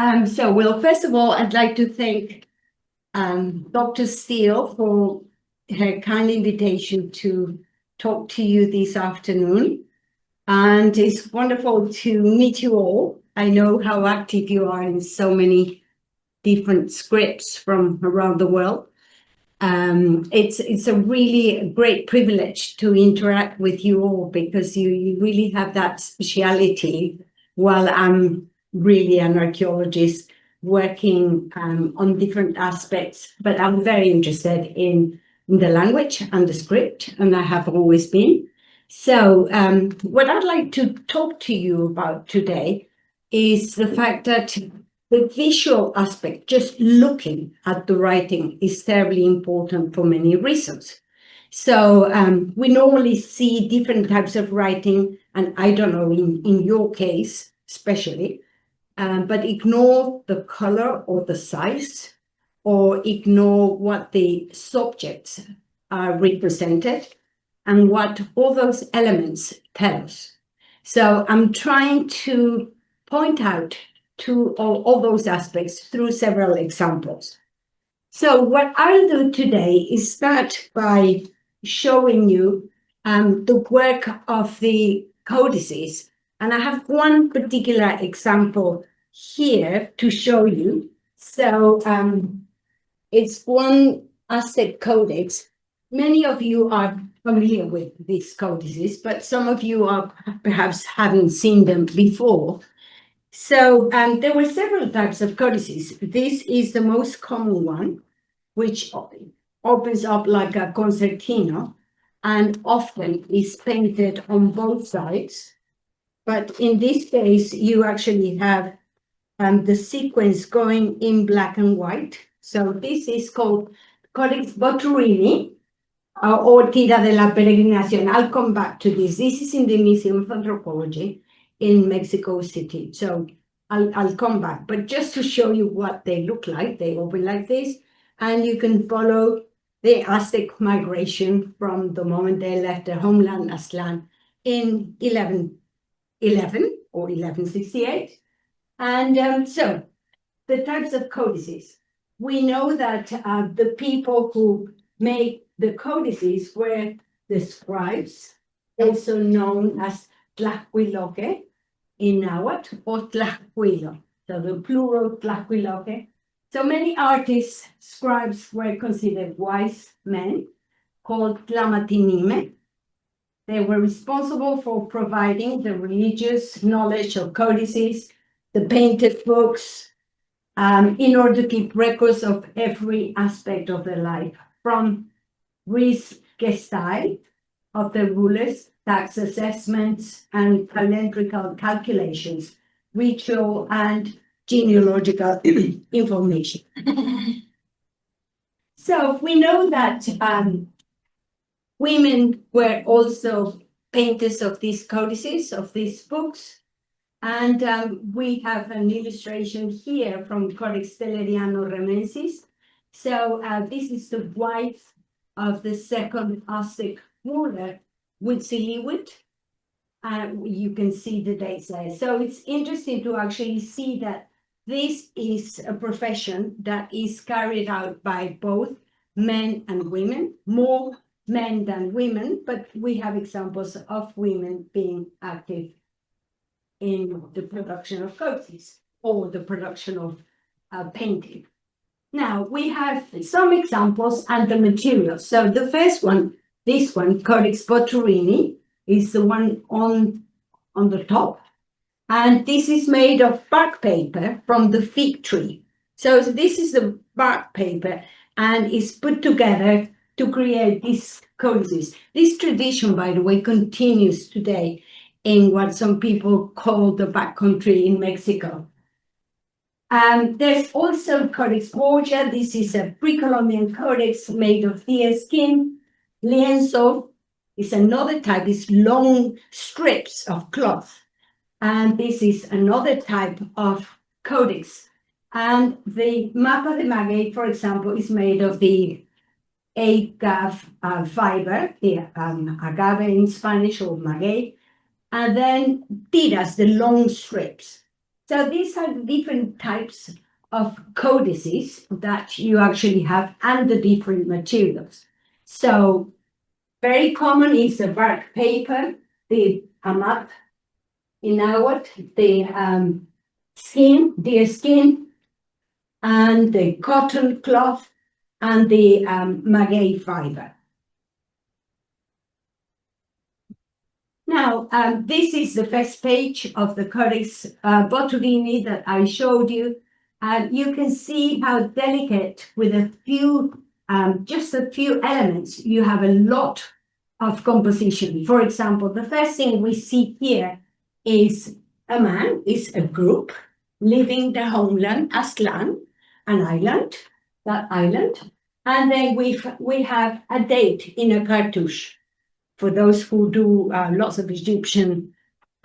Well, first of all, I'd like to thank Dr. Steele for her kind invitation to talk to you this afternoon. And it's wonderful to meet you all. I know how active you are in so many different scripts from around the world. It's a really great privilege to interact with you all because you really have that speciality, while I'm really an archaeologist working on different aspects, but I'm very interested in the language and the script, and I have always been. So what I'd like to talk to you about today is the fact that the visual aspect, just looking at the writing, is terribly important for many reasons. So we normally see different types of writing, and I don't know in your case especially, but ignore the color or the size, or ignore what the subjects are represented and what all those elements tell us. So I'm trying to point out to all those aspects through several examples. So what I'll do today is start by showing you the work of the codices. And I have one particular example here to show you. So it's one Aztec codex. Many of you are familiar with these codices, but some of you are perhaps haven't seen them before. So there were several types of codices. This is the most common one, which opens up like a concertina and often is painted on both sides. But in this case, you actually have the sequence going in black and white. So this is called Codex Boturini, or Tira de la Peregrinación. I'll come back to this. This is in the Museum of Anthropology in Mexico City. So I'll come back. But just to show you what they look like, they open like this. And you can follow the Aztec migration from the moment they left their homeland, Aztlán, in 1111 or 1168. And so the types of codices. We know that the people who made the codices were the scribes, also known as Tlahuiloque in Nahuatl, or Tlahuilo, so the plural Tlahuiloque. So many artists, scribes, were considered wise men called Tlamatinime. They were responsible for providing the religious knowledge of codices, the painted books, in order to keep records of every aspect of their life, from res gestae of the rulers, tax assessments, and calendrical calculations, ritual and genealogical information. So we know that women were also painters of these codices, of these books. And we have an illustration here from Codex Stelleriano Remensis. So this is the wife of the second Aztec ruler, Huitzilopochtli. You can see the dates there. So it's interesting to actually see that this is a profession that is carried out by both men and women, more men than women, but we have examples of women being active in the production of codices or the production of painting. Now, we have some examples and the materials. So the first one, this one, Codex Boturini, is the one on the top. And this is made of bark paper from the fig tree. So this is the bark paper and is put together to create these codices. This tradition, by the way, continues today in what some people call the backcountry in Mexico. There's also Codex Borgia. This is a pre-Columbian codex made of deer skin. Lienzo is another type, it's long strips of cloth. And this is another type of codex. And the Mapa de Maguey, for example, is made of the agave fiber, the agave in Spanish, or maguey, and then tiras, the long strips. So these are the different types of codices that you actually have and the different materials. So very common is the bark paper, the amat in Nahuatl, the skin, deer skin, and the cotton cloth, and the maguey fiber. Now, this is the first page of the Codex Boturini that I showed you. You can see how delicate, with a few, just a few elements, you have a lot of composition. For example, the first thing we see here is a man, is a group leaving their homeland, Aztlan, an island, that island. And then we have a date in a cartouche. For those who do lots of Egyptian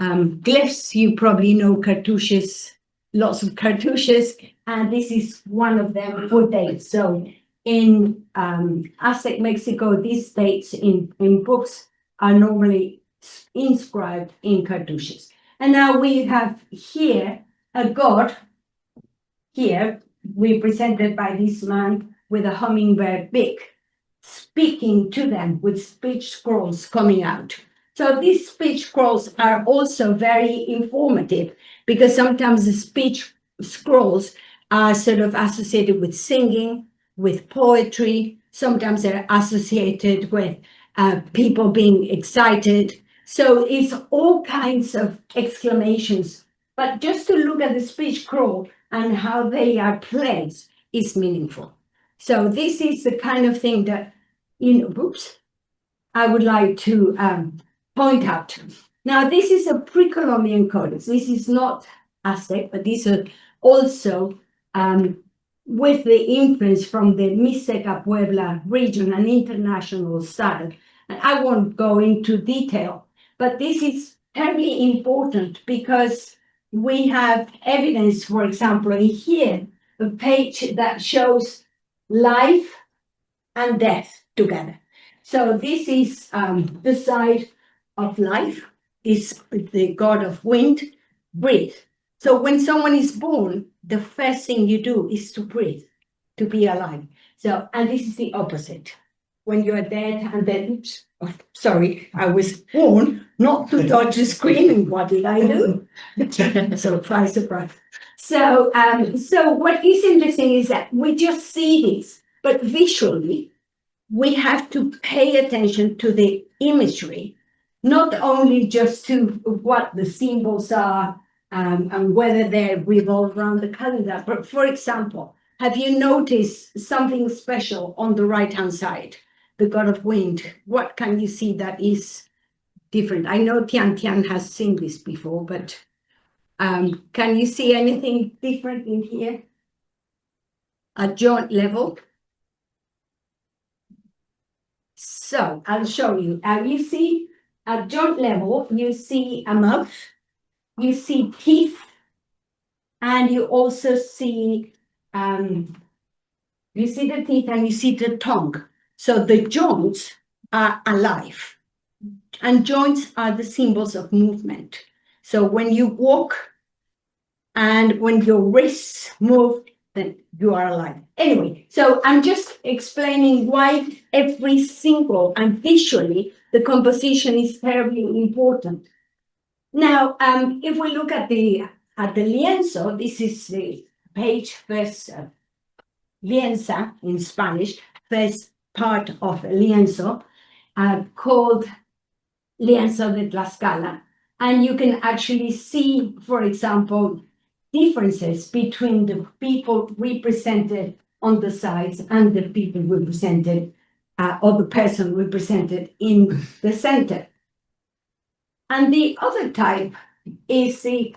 glyphs, you probably know cartouches, lots of cartouches, and this is one of them for dates. So in Aztec Mexico, these dates in books are normally inscribed in cartouches. And now we have here a god, here represented by this man with a hummingbird beak, speaking to them with speech scrolls coming out. So these speech scrolls are also very informative, because sometimes the speech scrolls are sort of associated with singing, with poetry. Sometimes they're associated with people being excited. So it's all kinds of exclamations. But just to look at the speech scroll and how they are placed is meaningful. So this is the kind of thing that, I would like to point out. Now, this is a pre-Columbian codex. This is not Aztec, but these are also with the influence from the Mixteca Puebla region and international style. And I won't go into detail, but this is terribly important because we have evidence, for example, in here, a page that shows life and death together. So this is the side of life, is the god of wind, breathe. So when someone is born, the first thing you do is to breathe, to be alive. So, and this is the opposite. When you're dead and then, oops, oh, sorry, I was born not to dodge the screaming. What did I do? Surprise, surprise. So, so what is interesting is that we just see this, but visually, we have to pay attention to the imagery, not only just to what the symbols are and whether they revolve around the calendar. But for example, have you noticed something special on the right-hand side? The god of wind. What can you see that is different? I know Tian Tian has seen this before, but can you see anything different in here at joint level? So I'll show you. You see at joint level, you see a mouth, you see teeth, and you also see the teeth and you see the tongue. So the joints are alive, and joints are the symbols of movement. So when you walk and when your wrists move, then you are alive. Anyway, so I'm just explaining why every single and visually the composition is terribly important. Now, if we look at the lienzo, this is the page first, lienza in Spanish, first part of lienzo, called lienzo de Tlaxcala. And you can actually see, for example, differences between the people represented on the sides and the people represented, or the person represented in the center. And the other type is the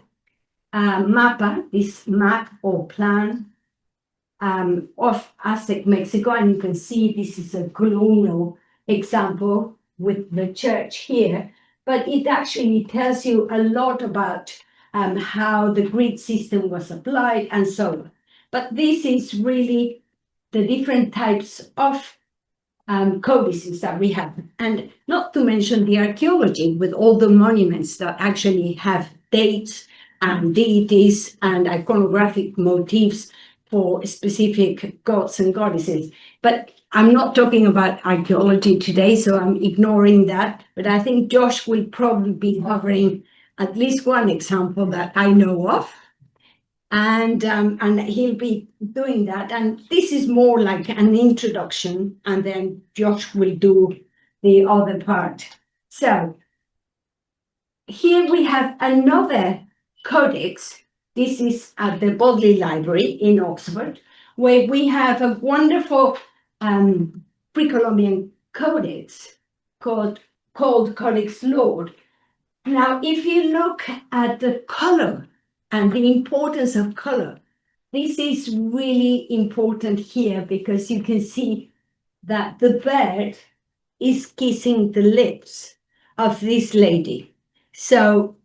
mapa, this map or plan of Aztec Mexico. And you can see this is a colonial example with the church here, but it actually tells you a lot about how the grid system was applied and so on. But this is really the different types of codices that we have, and not to mention the archaeology with all the monuments that actually have dates and deities and iconographic motifs for specific gods and goddesses. But I'm not talking about archaeology today, so I'm ignoring that. But I think Josh will probably be covering at least one example that I know of. And he'll be doing that. And this is more like an introduction, and then Josh will do the other part. So here we have another codex. This is at the Bodley Library in Oxford, where we have a wonderful pre-Columbian codex called Codex Lord. Now, if you look at the color and the importance of color, this is really important here because you can see that the bird is kissing the lips of this lady. So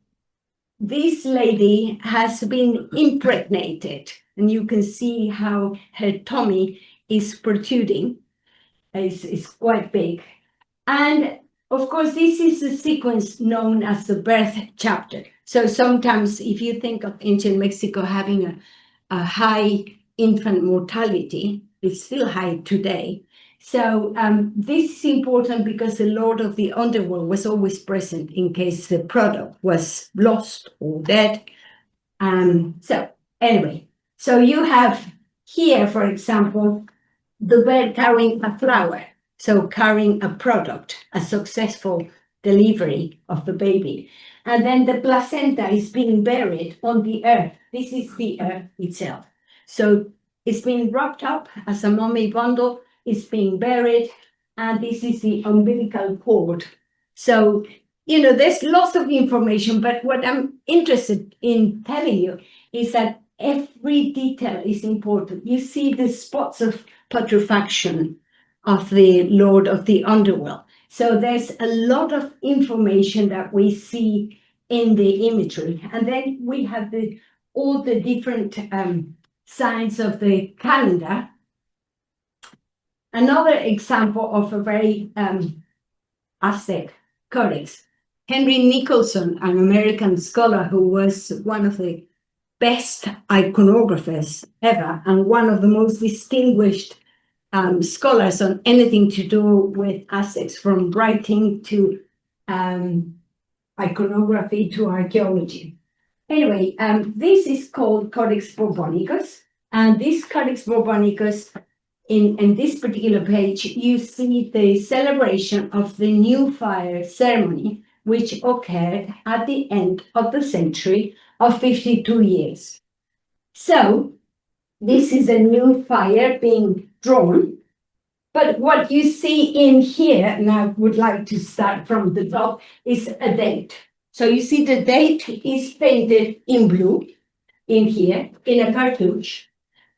this lady has been impregnated, and you can see how her tummy is protruding. It's quite big. And of course, this is the sequence known as the birth chapter. So sometimes if you think of ancient Mexico having a high infant mortality, it's still high today. So this is important because the Lord of the Underworld was always present in case the product was lost or dead. So anyway, so you have here, for example, the bird carrying a flower. So carrying a product, a successful delivery of the baby. And then the placenta is being buried on the earth. This is the earth itself. So it's being wrapped up as a mummy bundle, it's being buried, and this is the umbilical cord. So, you know, there's lots of information, but what I'm interested in telling you is that every detail is important. You see the spots of putrefaction of the Lord of the Underworld. So there's a lot of information that we see in the imagery. And then we have all the different signs of the calendar. Another example of a very Aztec codex. Henry Nicholson, an American scholar who was one of the best iconographers ever and one of the most distinguished scholars on anything to do with Aztecs, from writing to iconography to archaeology. Anyway, this is called Codex Bourbonicus, and this Codex Bourbonicus, in this particular page, you see the celebration of the new fire ceremony, which occurred at the end of the century of 52 years. So this is a new fire being drawn. But what you see in here, and I would like to start from the top, is a date. So you see the date is painted in blue in here, in a cartouche.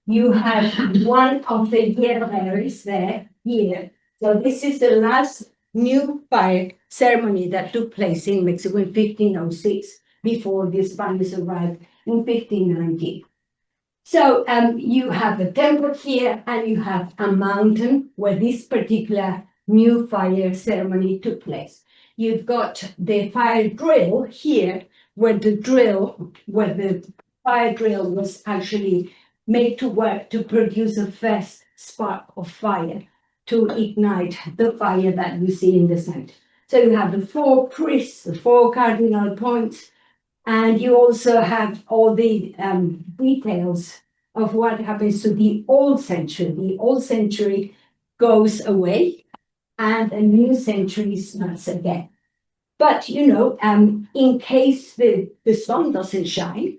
You have one of the yearbearers there, here. So this is the last new fire ceremony that took place in Mexico in 1506, before the Spaniards arrived in 1519. So you have a temple here, and you have a mountain where this particular new fire ceremony took place. You've got the fire drill here, where the fire drill was actually made to work to produce a first spark of fire to ignite the fire that you see in the center. So you have the four priests, the four cardinal points, and you also have all the details of what happens to the old century. The old century goes away, and a new century starts again. But, you know, in case the sun doesn't shine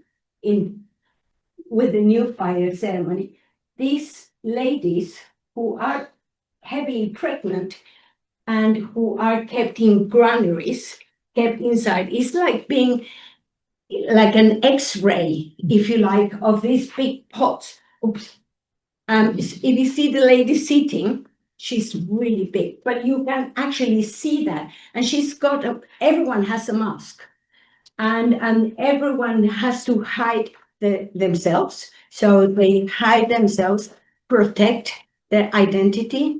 with the new fire ceremony, these ladies who are heavily pregnant and who are kept in granaries, kept inside, it's like being like an X-ray, if you like, of these big pots. Oops. If you see the lady sitting, she's really big, but you can actually see that. And she's got everyone has a mask, and everyone has to hide themselves. So they hide themselves, protect their identity.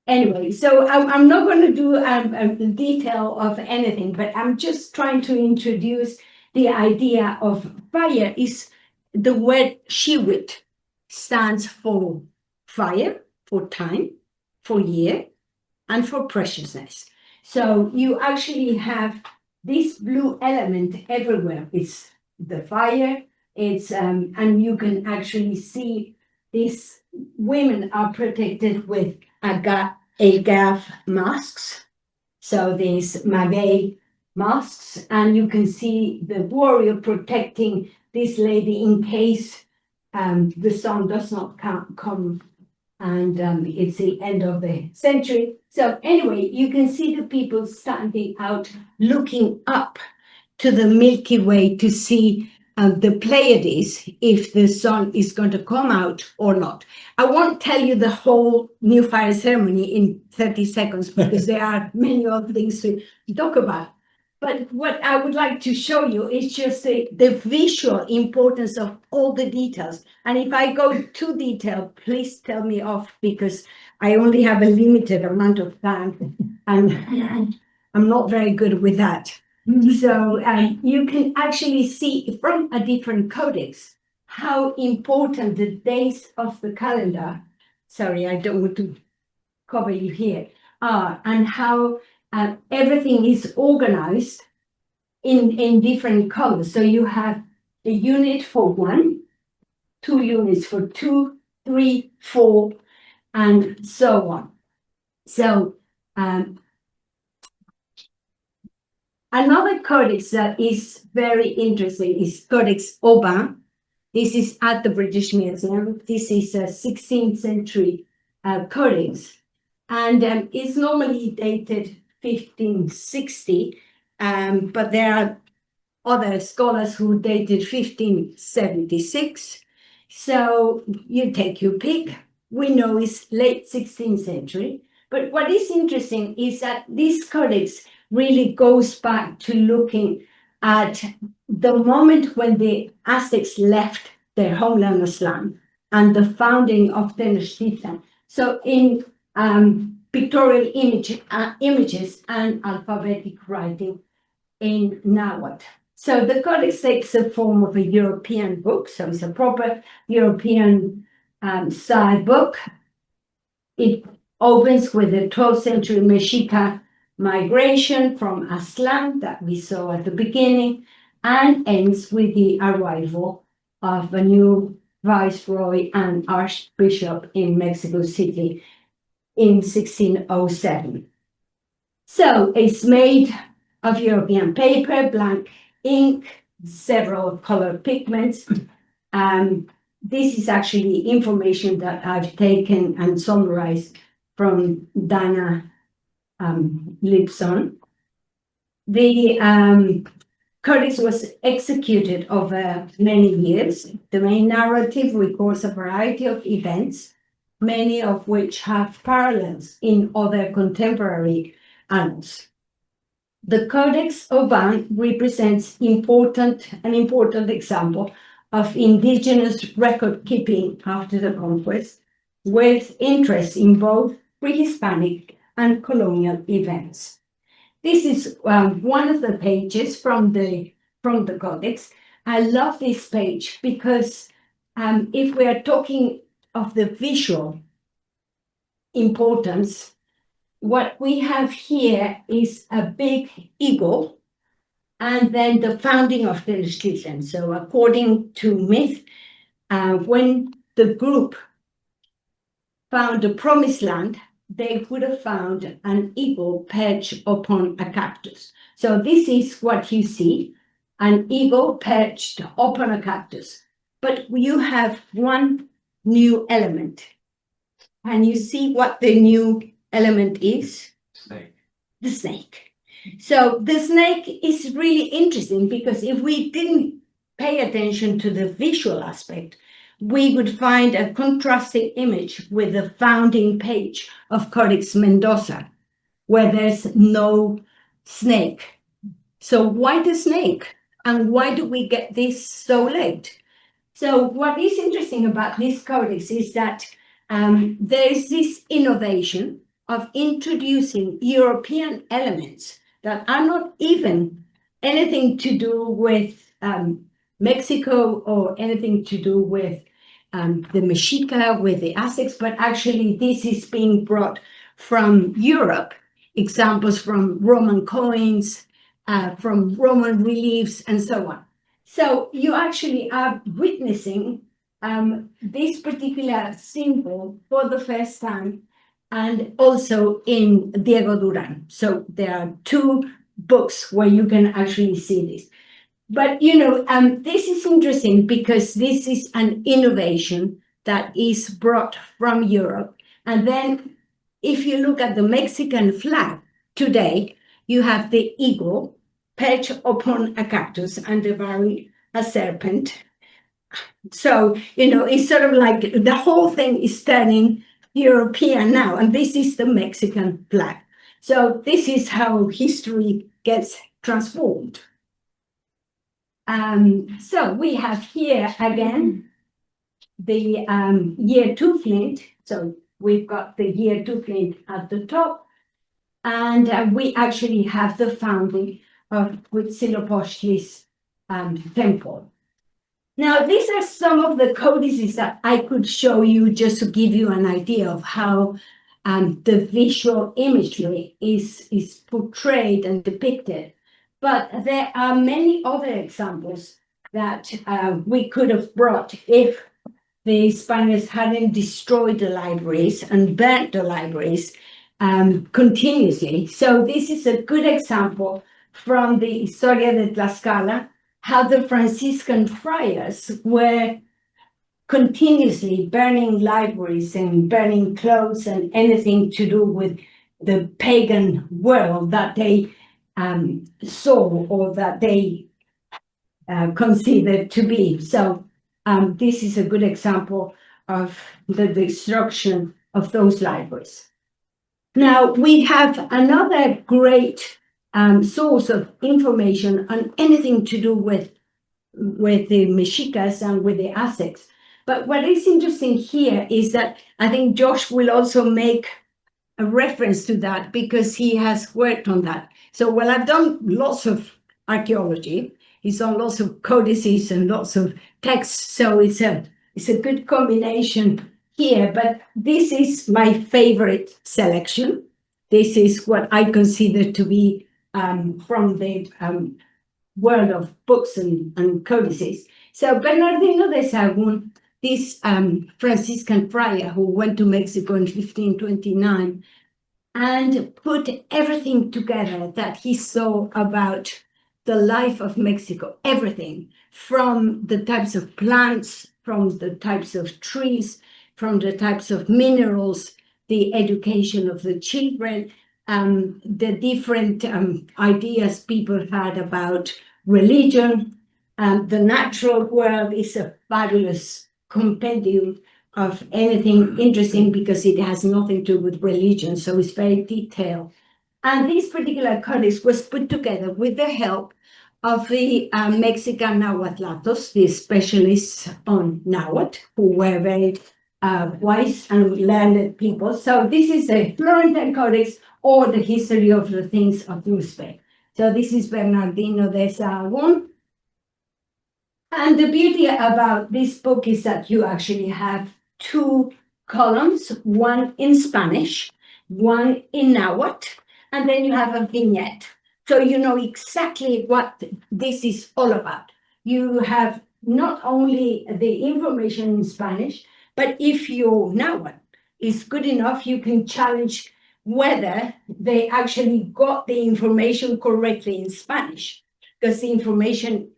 Anyway, so I'm not going to do a detail of anything, but I'm just trying to introduce the idea of fire is the word Shiwit stands for fire, for time, for year, and for preciousness. So you actually have this blue element everywhere. It's the fire, it's and you can actually see these women are protected with agave masks. So these maguey masks, and you can see the warrior protecting this lady in case the sun does not come and it's the end of the century. So anyway, you can see the people standing out, looking up to the Milky Way to see the Pleiades, if the sun is going to come out or not. I won't tell you the whole new fire ceremony in 30 seconds because there are many other things to talk about. But what I would like to show you is just the visual importance of all the details. And if I go too detailed, please tell me off because I only have a limited amount of time and I'm not very good with that. So you can actually see from a different codex how important the days of the calendar, sorry, I don't want to cover you here, are, and how everything is organized in different colors. So you have a unit for 1, 2 units for 2, 3, 4, and so on. So another codex that is very interesting is Codex Aubin. This is at the British Museum. This is a 16th century codex, and it's normally dated 1560, but there are other scholars who dated 1576. So you take your pick. We know it's late 16th century. But what is interesting is that this codex really goes back to looking at the moment when the Aztecs left their homeland Aztlan and the founding of Tenochtitlan. So in pictorial images and alphabetic writing in Nahuatl. So the codex takes the form of a European book, so it's a proper European style book. It opens with the 12th century Mexica migration from Aztlan that we saw at the beginning, and ends with the arrival of a new viceroy and archbishop in Mexico City in 1607. So it's made of European paper, blank ink, several color pigments. This is actually information that I've taken and summarized from Dana Lipson. The codex was executed over many years. The main narrative records a variety of events, many of which have parallels in other contemporary annals. The Codex Aubin represents an important example of indigenous record keeping after the conquest, with interest in both pre-Hispanic and colonial events. This is one of the pages from the Codex. I love this page because if we are talking of the visual importance, what we have here is a big eagle and then the founding of Tenochtitlan. So according to myth, when the group found the promised land, they would have found an eagle perched upon a cactus. So this is what you see, an eagle perched upon a cactus. But you have one new element. And you see what the new element is? Snake. The snake. So the snake is really interesting because if we didn't pay attention to the visual aspect, we would find a contrasting image with the founding page of Codex Mendoza, where there's no snake. So why the snake? And why do we get this so late? So what is interesting about this codex is that there is this innovation of introducing European elements that are not even anything to do with Mexico or anything to do with the Mexica, with the Aztecs, but actually this is being brought from Europe, examples from Roman coins, from Roman reliefs, and so on. So you actually are witnessing this particular symbol for the first time, and also in Diego Duran. So there are two books where you can actually see this. But, this is interesting because this is an innovation that is brought from Europe. And then if you look at the Mexican flag today, you have the eagle perched upon a cactus and bearing a serpent. So, it's sort of like the whole thing is turning European now, and this is the Mexican flag. So this is how history gets transformed. So we have here again the year 2 flint. So we've got the year 2 flint at the top, and we actually have the founding of Huitzilopochtli's temple. Now, these are some of the codices that I could show you just to give you an idea of how the visual imagery is portrayed and depicted. But there are many other examples that we could have brought if the Spaniards hadn't destroyed the libraries and burnt the libraries continuously. So this is a good example from the Historia de Tlaxcala, how the Franciscan friars were continuously burning libraries and burning clothes and anything to do with the pagan world that they saw or that they considered to be. So this is a good example of the destruction of those libraries. Now, we have another great source of information on anything to do with the Mexicas and with the Aztecs. But what is interesting here is that I think Josh will also make a reference to that because he has worked on that. So, well, I've done lots of archaeology. He's done lots of codices and lots of texts. So it's a good combination here. But this is my favorite selection. This is what I consider to be from the world of books and codices. So Bernardino de Sahagún, this Franciscan friar who went to Mexico in 1529 and put everything together that he saw about the life of Mexico, everything from the types of plants, from the types of trees, from the types of minerals, the education of the children, the different ideas people had about religion. The natural world is a fabulous compendium of anything interesting because it has nothing to do with religion, so it's very detailed. And this particular codex was put together with the help of the Mexican Nahuatlatos, the specialists on Nahuatl, who were very wise and learned people. So this is a Florentine Codex or the history of the things of Uzbek. So this is Bernardino de Sahagún. And the beauty about this book is that you actually have two columns, one in Spanish, one in Nahuatl, and then you have a vignette. So you know exactly what this is all about. You have not only the information in Spanish, but if your Nahuatl is good enough, you can challenge whether they actually got the information correctly in Spanish, because the information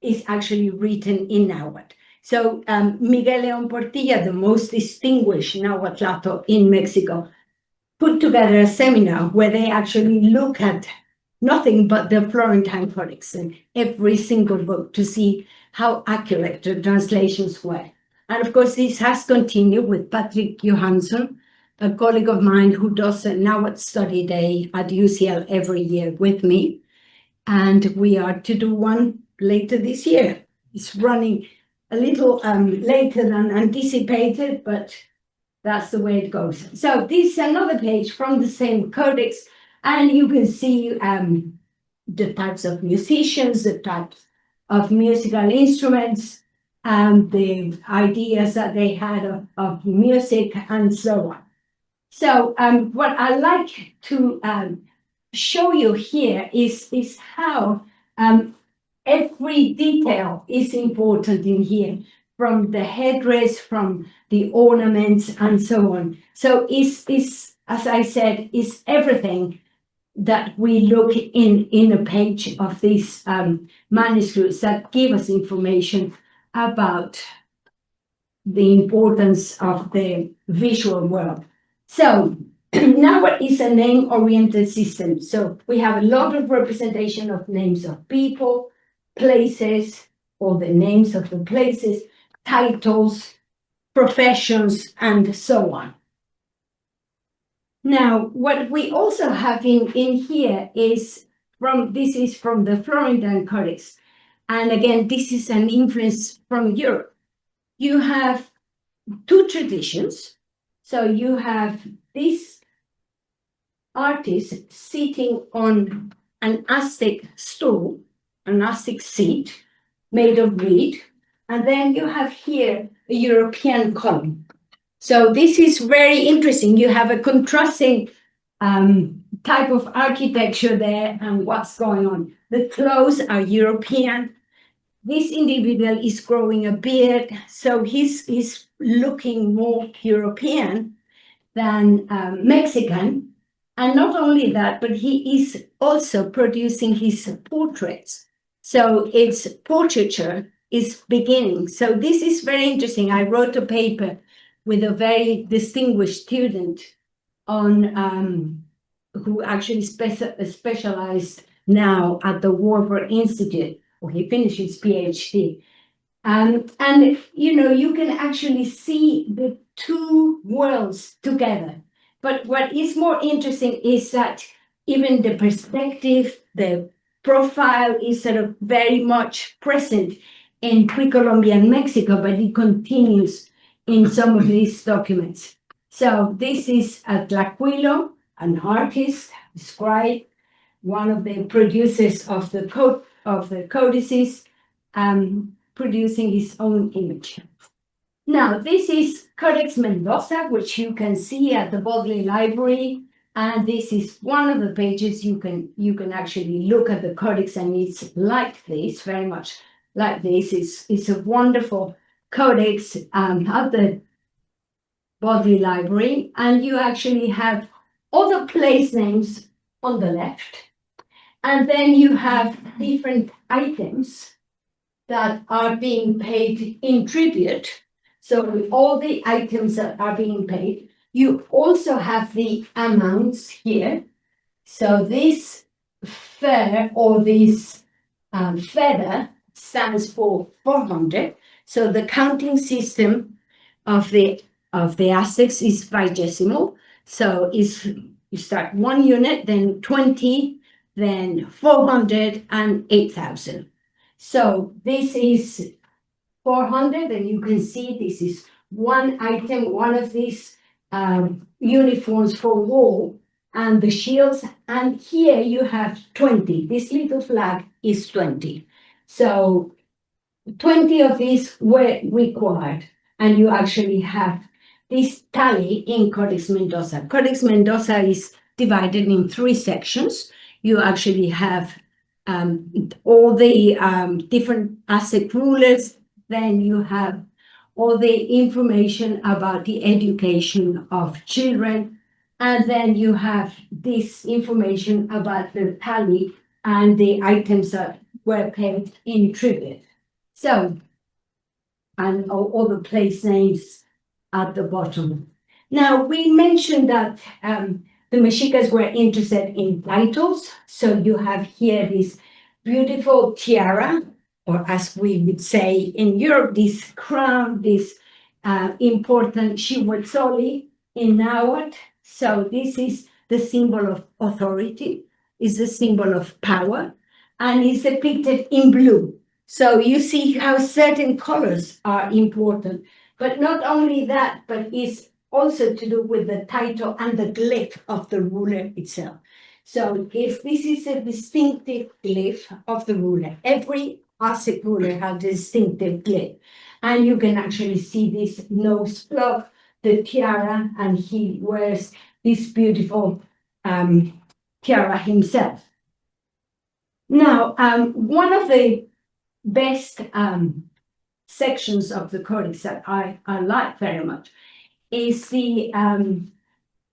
is actually written in Nahuatl. So Miguel León Portilla, the most distinguished Nahuatlato in Mexico, put together a seminar where they actually look at nothing but the Florentine Codex in every single book to see how accurate the translations were. And of course, this has continued with Patrick Johansson, a colleague of mine who does a Nahuatl study day at UCL every year with me. And we are to do one later this year. It's running a little later than anticipated, but that's the way it goes. So this is another page from the same codex, and you can see the types of musicians, the types of musical instruments and the ideas that they had of music and so on. So what I like to show you here is how every detail is important in here, from the headdress, from the ornaments, and so on. So is as I said, is everything that we look in a page of these manuscripts that give us information about the importance of the visual world. So now what is a name-oriented system? So we have a lot of representation of names of people, places, or the names of the places, titles, professions, and so on. Now, what we also have in here is this is from the Florentine Codex. And again, this is an influence from Europe. You have two traditions. So you have this artist sitting on an Aztec stool, an Aztec seat made of reed. And then you have here a European column. So this is very interesting. You have a contrasting type of architecture there and what's going on. The clothes are European. This individual is growing a beard, so he's looking more European than Mexican. And not only that, but he is also producing his portraits. So its portraiture is beginning. So this is very interesting. I wrote a paper with a very distinguished student on who actually specialized now at the Warburg Institute. Well, he finished his PhD. And you know, you can actually see the two worlds together. But what is more interesting is that even the perspective, the profile is sort of very much present in pre-Columbian Mexico, but it continues in some of these documents. So this is Tlacuilo, an artist, scribe, one of the producers of the codices, producing his own image. Now, this is Codex Mendoza, which you can see at the Bodley Library. And this is one of the pages you can actually look at the codex, and it's like this, very much like this. It's a wonderful codex at the Bodley Library. And you actually have all the place names on the left. And then you have different items that are being paid in tribute. So all the items that are being paid, you also have the amounts here. So this fur or this feather stands for 400. So the counting system of the Aztecs is vigesimal. So you start 1 unit, then 20, then 400, and 8,000. So this is 400, and you can see this is one item, one of these uniforms for war and the shields. And here you have 20. This little flag is 20. So 20 of these were required, and you actually have this tally in Codex Mendoza. Codex Mendoza is divided in 3 sections. You actually have all the different Aztec rulers. Then you have all the information about the education of children. And then you have this information about the tally and the items that were paid in tribute. So, and all the place names at the bottom. Now, we mentioned that the Mexicas were interested in titles. So you have here this beautiful tiara, or as we would say in Europe, this crown, this important Xihuetzoli in Nahuatl. So this is the symbol of authority, is the symbol of power, and is depicted in blue. So you see how certain colors are important, but not only that, but it's also to do with the title and the glyph of the ruler itself. So if this is a distinctive glyph of the ruler, every Aztec ruler had distinctive glyph. And you can actually see this nose plug, the tiara, and he wears this beautiful tiara himself. Now, one of the best sections of the codex that I like very much is the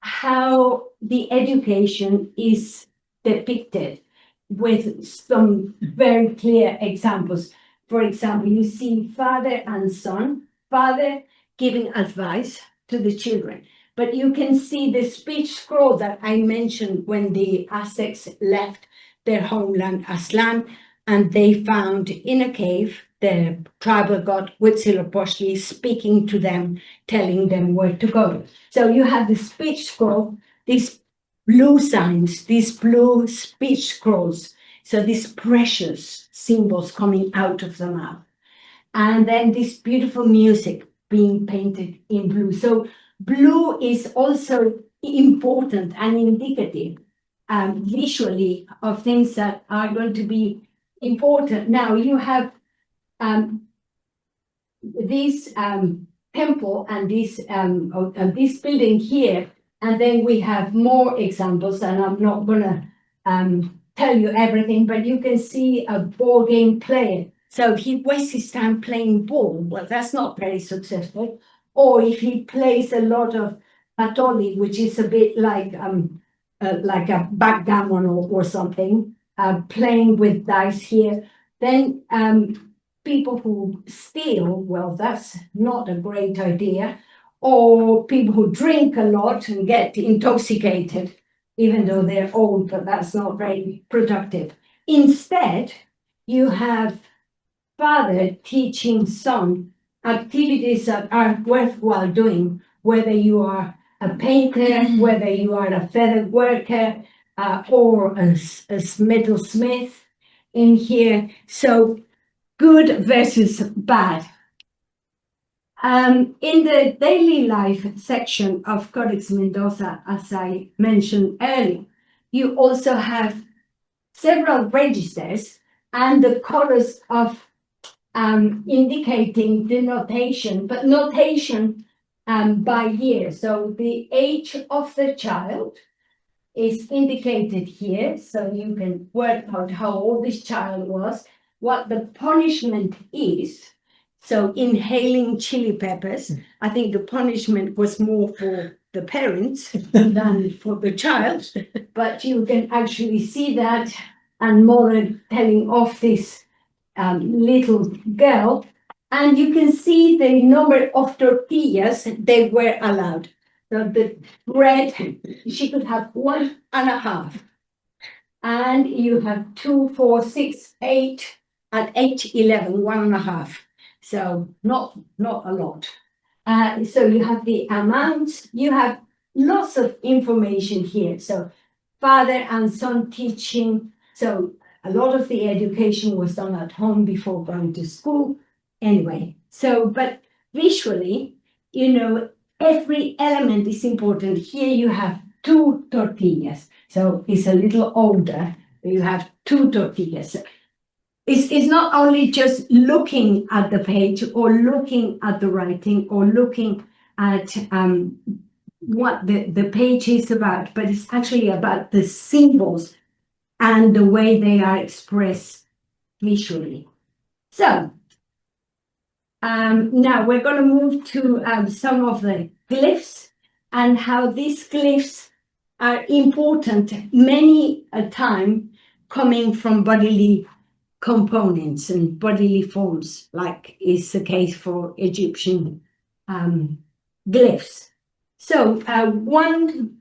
how the education is depicted with some very clear examples. For example, you see father and son, father giving advice to the children. But you can see the speech scroll that I mentioned when the Aztecs left their homeland Aztlán, and they found in a cave the tribal god Huitzilopochtli speaking to them, telling them where to go. So you have the speech scroll, these blue signs, these blue speech scrolls, so these precious symbols coming out of the mouth. And then this beautiful music being painted in blue. So blue is also important and indicative visually of things that are going to be important. Now you have this temple and this building here, and then we have more examples, and I'm not gonna tell you everything, but you can see a ball game player. So he wastes his time playing ball. Well, that's not very successful. Or if he plays a lot of patoli, which is a bit like a backgammon or something, playing with dice here, then people who steal, well, that's not a great idea. Or people who drink a lot and get intoxicated, even though they're old, but that's not very productive. Instead, you have father teaching son activities that are worthwhile doing, whether you are a painter, whether you are a feather worker, or a metalsmith in here. So good versus bad. In the daily life section of Codex Mendoza, as I mentioned earlier, you also have several registers and the colors of indicating the notation, but notation by year. So the age of the child is indicated here, so you can work out how old this child was, what the punishment is. So inhaling chili peppers, I think the punishment was more for the parents than for the child, but you can actually see that, and mother telling off this little girl, and you can see the number of tortillas they were allowed. So the bread, she could have 1.5. And you have 2, 4, 6, 8, and 8, 11, 1.5. So not a lot. So you have the amounts, you have lots of information here. So father and son teaching. So a lot of the education was done at home before going to school. Anyway, so, but visually, you know, every element is important. Here you have 2 tortillas. So it's a little older. You have 2 tortillas. It's not only just looking at the page or looking at the writing or looking at what the page is about, but it's actually about the symbols and the way they are expressed visually. So now we're going to move to some of the glyphs and how these glyphs are important many a time coming from bodily components and bodily forms, like is the case for Egyptian glyphs. So one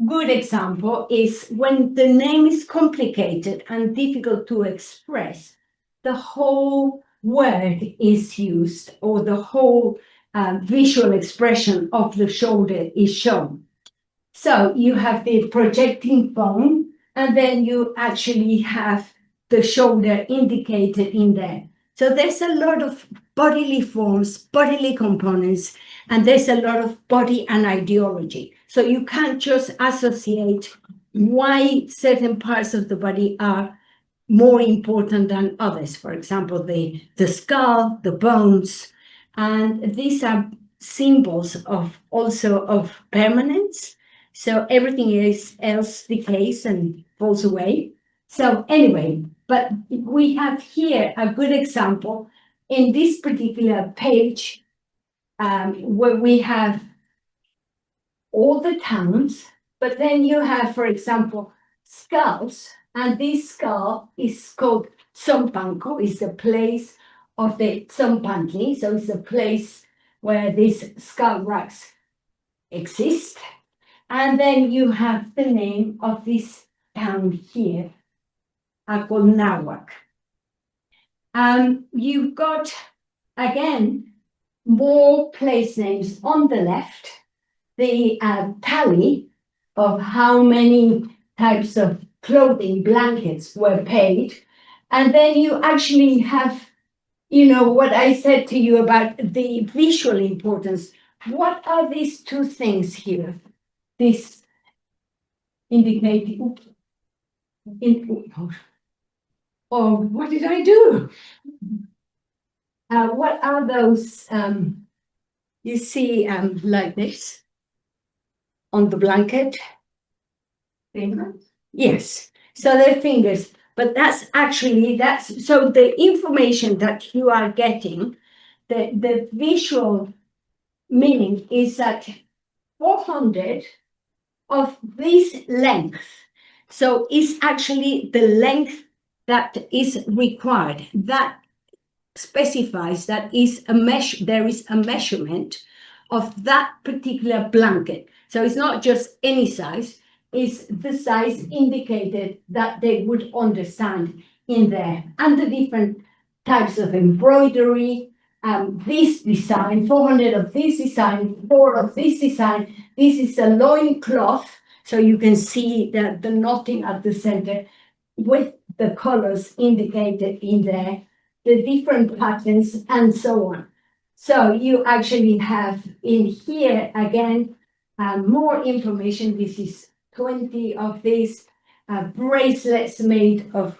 good example is when the name is complicated and difficult to express, the whole word is used, or the whole visual expression of the shoulder is shown. So you have the projecting bone, and then you actually have the shoulder indicated in there. So there's a lot of bodily forms, bodily components, and there's a lot of body and ideology. So you can't just associate why certain parts of the body are more important than others. For example, the skull, the bones, and these are symbols of also of permanence. So everything else decays and falls away. So anyway, but we have here a good example in this particular page, where we have all the towns, but then you have, for example, skulls, and this skull is called Tzompanco, is the place of the Tzompantli, so it's the place where these skull rocks exist. And then you have the name of this town here, Acolnahuac. You've got, again, more place names on the left, the tally of how many types of clothing, blankets were paid. And then you actually have, what I said to you about the visual importance. What are these two things here? This indicating, oh, what did I do? What are those, you see, like this on the blanket? Fingers? Yes, so they're fingers, but that's so the information that you are getting, the visual meaning is that 400 of this length, so it's actually the length that is required, that specifies that there is a measurement of that particular blanket. So it's not just any size, it's the size indicated that they would understand in there. And the different types of embroidery, this design, 400 of this design, 4 of this design. This is a loin cloth, so you can see the knotting at the center with the colors indicated in there, the different patterns, and so on. So you actually have in here, again, more information. This is 20 of these bracelets made of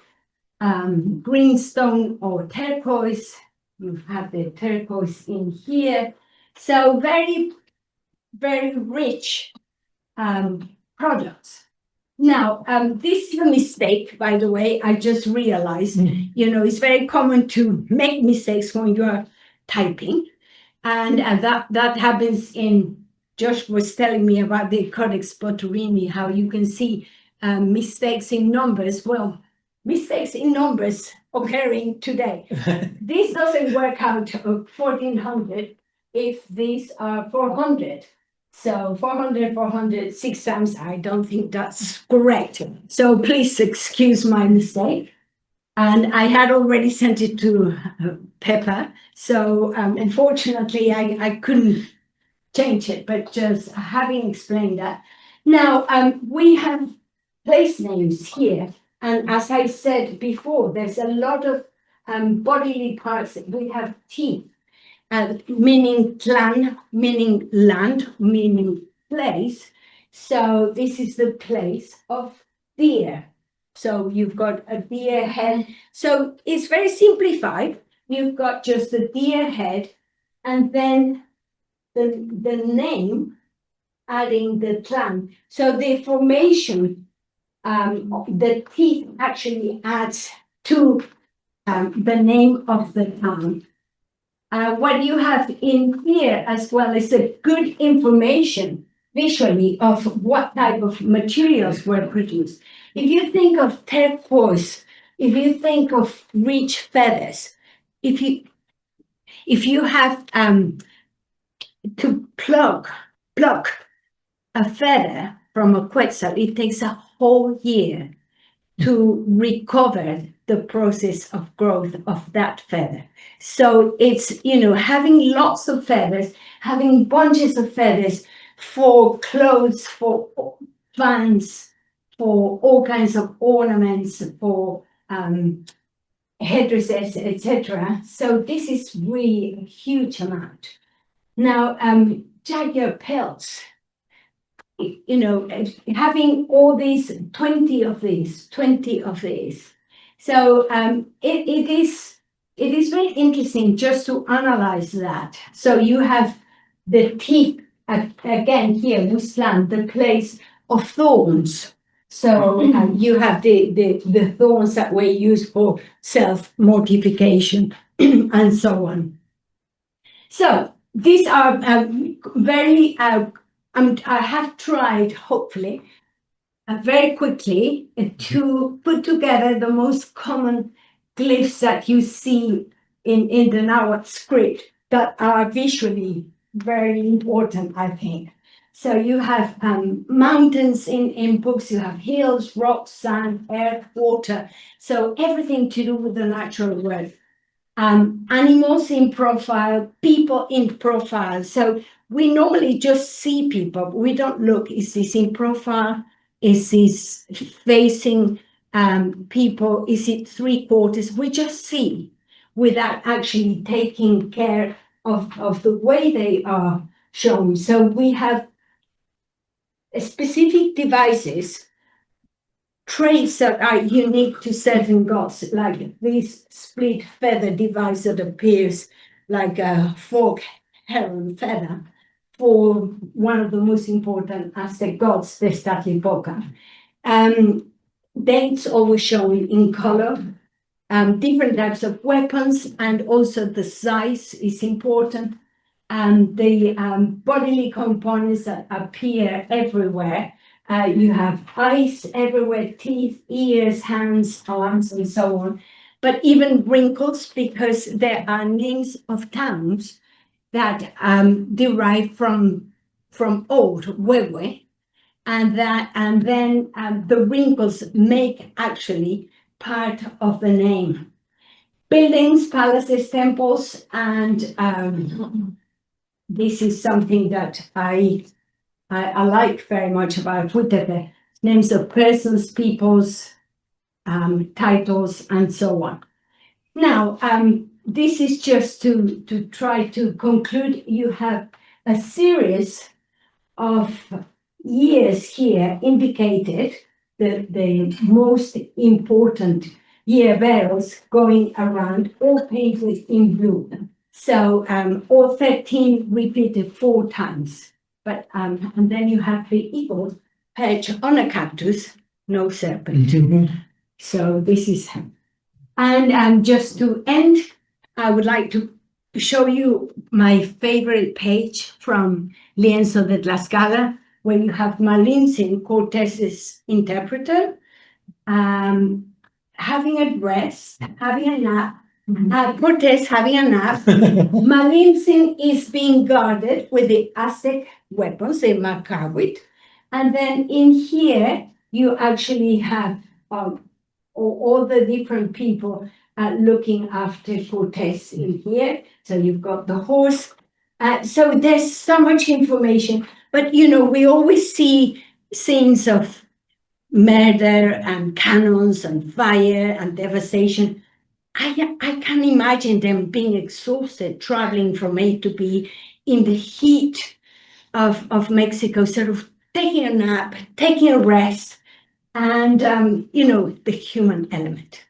greenstone or turquoise. You have the turquoise in here. So very, very rich products. Now, this is a mistake, by the way. I just realized, it's very common to make mistakes when you are typing. And that happens Josh was telling me about the Codex Boturini, how you can see mistakes in numbers. Well, mistakes in numbers occurring today. This doesn't work out 1400 if these are 400. So 400, 400, 6 times, I don't think that's correct. So please excuse my mistake. And I had already sent it to Pepper. So unfortunately, I couldn't change it, but just having explained that. Now, we have place names here. And as I said before, there's a lot of bodily parts. We have teeth. Meaning clan, meaning land, meaning place. So this is the place of deer. So you've got a deer head. So it's very simplified. You've got just the deer head, and then the name adding the clan. So the formation, the teeth actually adds to the name of the town. What you have in here as well is a good information visually of what type of materials were produced. If you think of turquoise, if you think of rich feathers, if you have to pluck a feather from a quetzal, it takes a whole year to recover the process of growth of that feather. So it's, having lots of feathers, having bunches of feathers for clothes, for fans, for all kinds of ornaments, for headdresses, etc. So this is really a huge amount. Now, jaguar pelts, having all these, 20 of these, So it is very interesting just to analyze that. So you have the teeth again here, Muslan, the place of thorns. So you have the thorns that were used for self-mortification and so on. So these are very, I have tried, hopefully, very quickly to put together the most common glyphs that you see in the Nahuatl script that are visually very important, I think. So you have mountains in books, you have hills, rocks, sand, earth, water. So everything to do with the natural world. Animals in profile, people in profile. So we normally just see people, but we don't look. Is this in profile? Is this facing people? Is it three quarters? We just see without actually taking care of the way they are shown. So we have specific devices, traits that are unique to certain gods, like this split feather device that appears like a fork heron feather for one of the most important Aztec gods, the Tezcatlipoca. Dates always shown in color, different types of weapons, and also the size is important. And the bodily components that appear everywhere. You have eyes everywhere, teeth, ears, hands, arms, and so on. But even wrinkles, because there are names of towns that derive from old Huehue, and then the wrinkles make actually part of the name. Buildings, palaces, temples, and this is something that I like very much about Huitebe, names of persons, peoples, titles, and so on. Now, this is just to try to conclude. You have a series of years here indicated, the most important year barrels going around, all painted in blue. So all 13 repeated 4 times. But and then you have the eagle perched on a cactus, no serpent. So this is, and just to end, I would like to show you my favorite page from Lienzo de Tlaxcala, where you have Malintzin, Cortez's interpreter, having a rest, having a nap. Cortez having a nap. Malintzin is being guarded with the Aztec weapons, the macawit. And then in here, you actually have all the different people looking after Cortez in here. So you've got the horse. So there's so much information. But, you know, we always see scenes of murder and cannons and fire and devastation. I can imagine them being exhausted, traveling from A to B in the heat of Mexico, sort of taking a nap, taking a rest, and, you know, the human element.